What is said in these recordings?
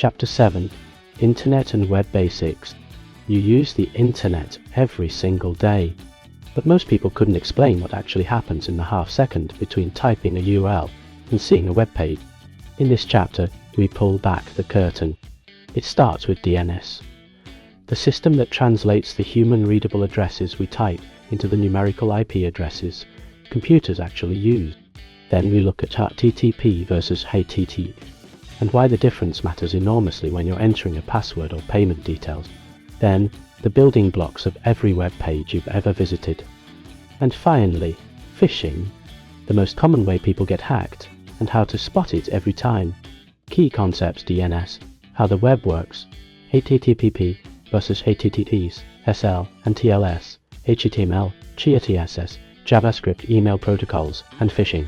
Chapter 7. Internet and Web Basics. You use the internet every single day, but most people couldn't explain what actually happens in the half-second between typing a URL and seeing a web page. In this chapter, we pull back the curtain. It starts with DNS, the system that translates the human-readable addresses we type into the numerical IP addresses computers actually use. Then we look at HTTP versus HTTP, and why the difference matters enormously when you're entering a password or payment details. Then, the building blocks of every web page you've ever visited. And finally, phishing, the most common way people get hacked, and how to spot it every time. Key concepts: DNS, how the web works, HTTP versus HTTPs, SL and TLS, HTML, CSS, JavaScript, email protocols, and phishing.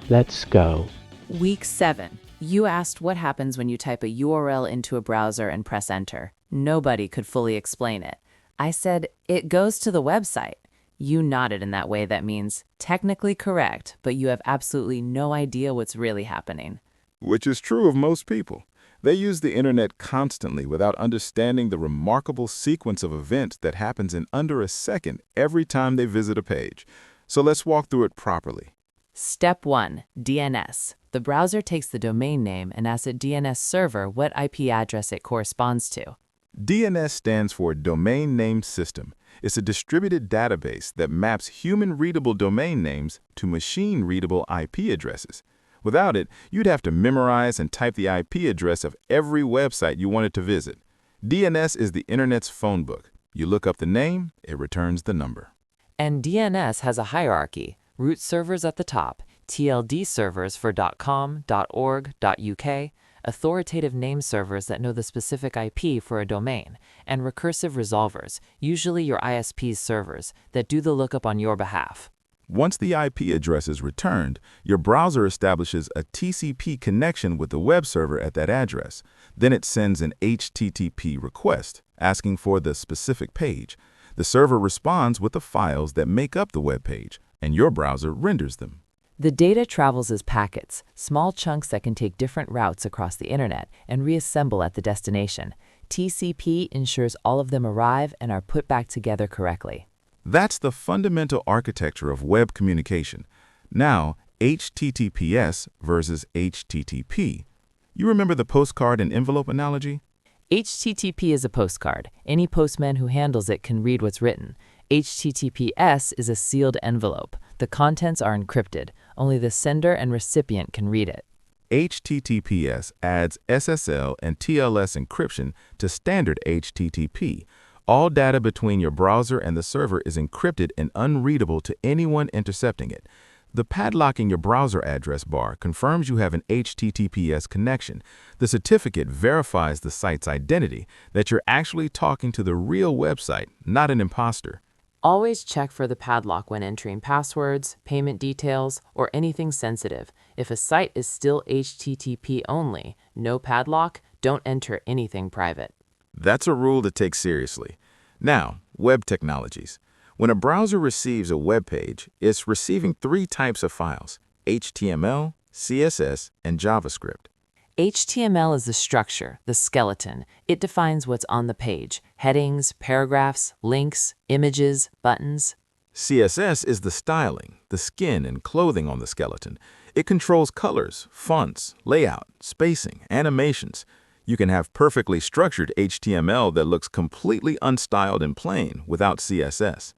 Let's go. Week 7. You asked what happens when you type a URL into a browser and press enter. Nobody could fully explain it. I said, it goes to the website. You nodded in that way that means technically correct, but you have absolutely no idea what's really happening. Which is true of most people. They use the internet constantly without understanding the remarkable sequence of events that happens in under a second every time they visit a page. So let's walk through it properly. Step 1. DNS. The browser takes the domain name and asks a DNS server what IP address it corresponds to. DNS stands for Domain Name System. It's a distributed database that maps human-readable domain names to machine-readable IP addresses. Without it, you'd have to memorize and type the IP address of every website you wanted to visit. DNS is the Internet's phone book. You look up the name, it returns the number. And DNS has a hierarchy. Root servers at the top, TLD servers for .com, .org, .uk, authoritative name servers that know the specific IP for a domain, and recursive resolvers, usually your ISP's servers, that do the lookup on your behalf. Once the IP address is returned, your browser establishes a TCP connection with the web server at that address. Then it sends an HTTP request, asking for the specific page. The server responds with the files that make up the web page, and your browser renders them. The data travels as packets, small chunks that can take different routes across the internet and reassemble at the destination. TCP ensures all of them arrive and are put back together correctly. That's the fundamental architecture of web communication. Now, HTTPS versus HTTP. You remember the postcard and envelope analogy? HTTP is a postcard. Any postman who handles it can read what's written. HTTPS is a sealed envelope. The contents are encrypted. Only the sender and recipient can read it. HTTPS adds SSL and TLS encryption to standard HTTP. All data between your browser and the server is encrypted and unreadable to anyone intercepting it. The padlock in your browser address bar confirms you have an HTTPS connection. The certificate verifies the site's identity, that you're actually talking to the real website, not an imposter. Always check for the padlock when entering passwords, payment details, or anything sensitive. If a site is still HTTP only, no padlock, don't enter anything private. That's a rule to take seriously. Now, web technologies. When a browser receives a web page, it's receiving 3 types of files: HTML, CSS, and JavaScript. HTML is the structure, the skeleton. It defines what's on the page: headings, paragraphs, links, images, buttons. CSS is the styling, the skin and clothing on the skeleton. It controls colors, fonts, layout, spacing, animations. You can have perfectly structured HTML that looks completely unstyled and plain without CSS.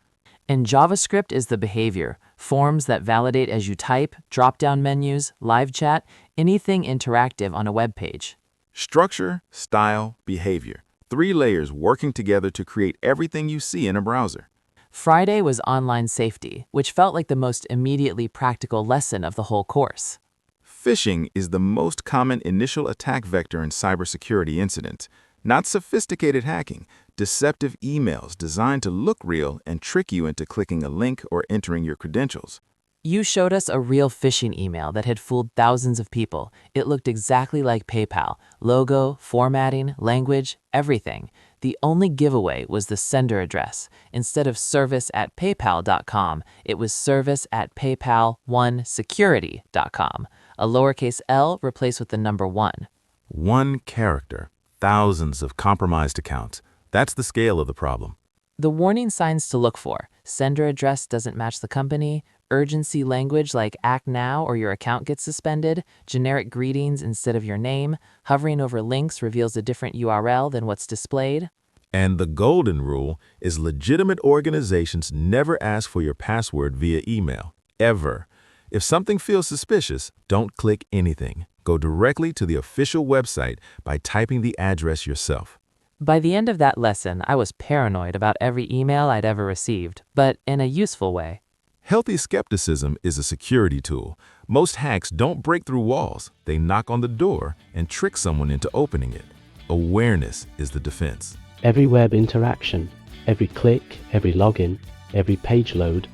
And JavaScript is the behavior, forms that validate as you type, drop-down menus, live chat, anything interactive on a web page. Structure, style, behavior. 3 layers working together to create everything you see in a browser. Friday was online safety, which felt like the most immediately practical lesson of the whole course. Phishing is the most common initial attack vector in cybersecurity incidents. Not sophisticated hacking, deceptive emails designed to look real and trick you into clicking a link or entering your credentials. You showed us a real phishing email that had fooled thousands of people. It looked exactly like PayPal. Logo, formatting, language, everything. The only giveaway was the sender address. Instead of service@paypal.com, it was service@paypal1security.com. A lowercase l replaced with the number 1. 1 character, thousands of compromised accounts. That's the scale of the problem. The warning signs to look for: sender address doesn't match the company, urgency language like act now or your account gets suspended, generic greetings instead of your name, hovering over links reveals a different URL than what's displayed. And the golden rule is legitimate organizations never ask for your password via email, ever. If something feels suspicious, don't click anything. Go directly to the official website by typing the address yourself. By the end of that lesson, I was paranoid about every email I'd ever received, but in a useful way. Healthy skepticism is a security tool. Most hacks don't break through walls. They knock on the door and trick someone into opening it. Awareness is the defense. Every web interaction, every click, every login, every page load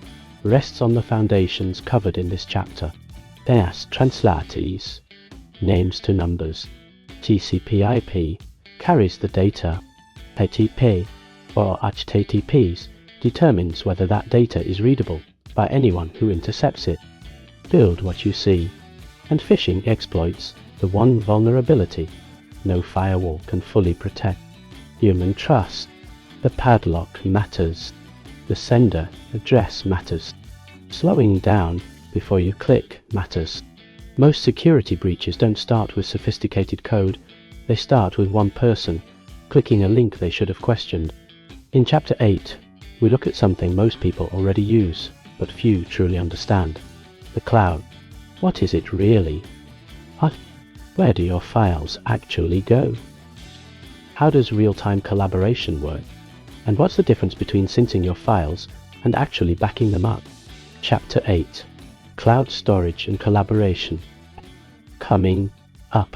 rests on the foundations covered in this chapter. Theas translates names to numbers. TCP/IP carries the data. HTTP or HTTPs determines whether that data is readable by anyone who intercepts it. Build what you see. And phishing exploits the one vulnerability no firewall can fully protect: human trust. The padlock matters. The sender address matters. Slowing down before you click matters. Most security breaches don't start with sophisticated code. They start with one person clicking a link they should have questioned. In Chapter 8, we look at something most people already use, but few truly understand: the cloud. What is it really? Where do your files actually go? How does real-time collaboration work? And what's the difference between syncing your files and actually backing them up? Chapter 8: Cloud Storage and Collaboration. Coming up.